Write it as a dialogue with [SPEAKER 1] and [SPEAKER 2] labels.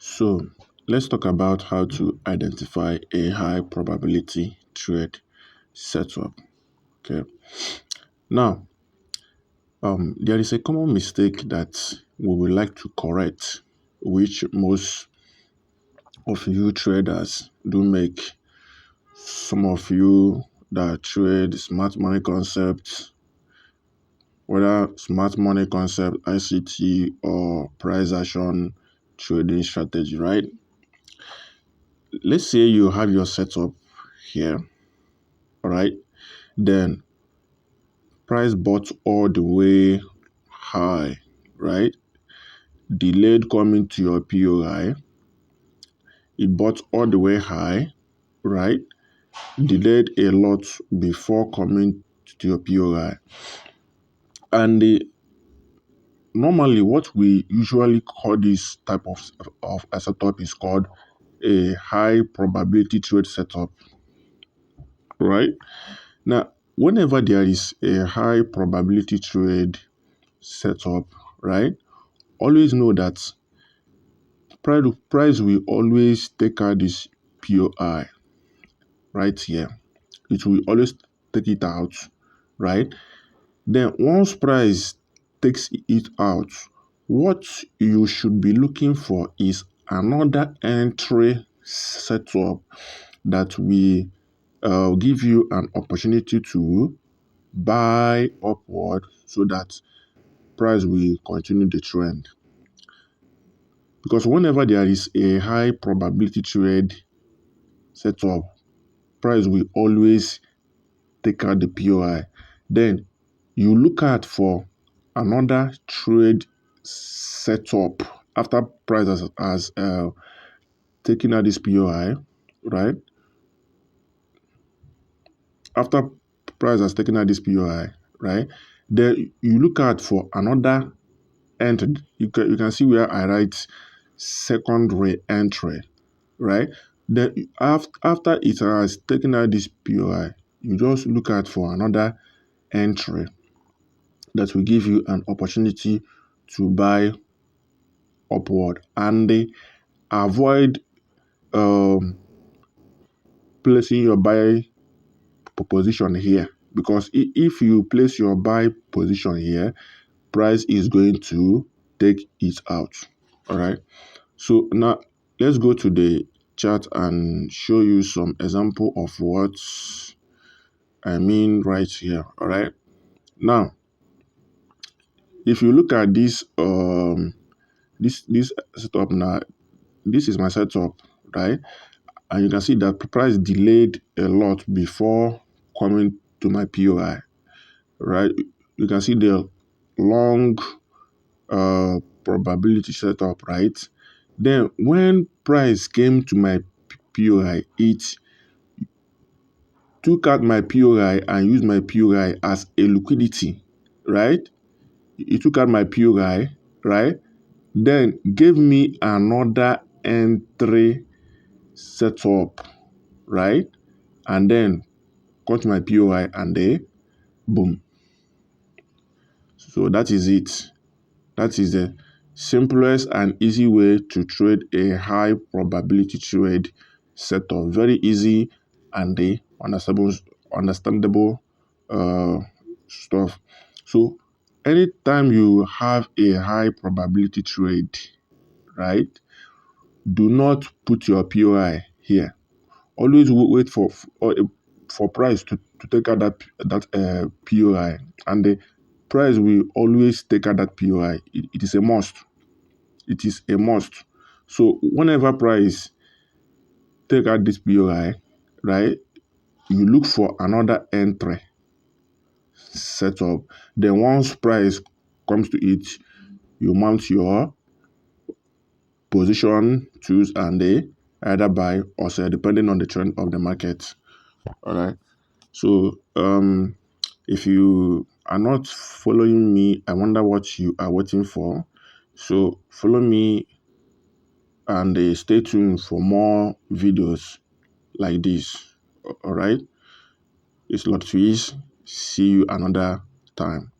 [SPEAKER 1] So let's talk about how to identify a high probability trade setup. Okay. Now, there is a common mistake that we would like to correct, which most of you traders do make. Some of you that trade smart money concepts, whether smart money concept, ICT, or price action trading strategy, right? Let's say you have your setup here, all right? Then price bought all the way high, right? Delayed coming to your POI. It bought all the way high, right? Delayed a lot before coming to your POI. And normally what we usually call this type of a setup is called a high probability trade setup, right? Now, whenever there is a high probability trade setup, right, always know that price will always take out this POI right here. It will always take it out, right? Then once price takes it out, what you should be looking for is another entry setup that will give you an opportunity to buy upward so that price will continue the trend. Because whenever there is a high probability trade setup, price will always take out the POI. Then you look out for another trade setup after price has taken out this POI, right? After price has taken out this POI, right? Then you look out for another entry. You can see where I write secondary entry, right? Then after it has taken out this POI, you just look out for another entry that will give you an opportunity to buy upward, and they avoid placing your buy position here, because if you place your buy position here, price is going to take it out. All right, so now let's go to the chart and show you some example of what I mean right here. All right, now if you look at this this setup now, this is my setup, right? And you can see that price delayed a lot before coming to my POI, right? You can see the long probability setup, right? Then when price came to my POI, it took out my POI and used my POI as a liquidity, right? It took out my POI, right? Then gave me another entry setup, right? And then got my POI and then boom. So that is it. That is the simplest and easy way to trade a high probability trade setup. Very easy and the understandable stuff. So anytime you have a high probability trade, right, do not put your POI here. Always wait for price to take out that POI, and the price will always take out that POI. It is a must. It is a must. So whenever price take out this POI, right, you look for another entry setup. Then once price comes to it, you mount your position, choose, and they either buy or sell depending on the trend of the market. All right. So if you are not following me, I wonder what you are waiting for. So follow me and stay tuned for more videos like this. All right. It's Lot Twist. See you another time.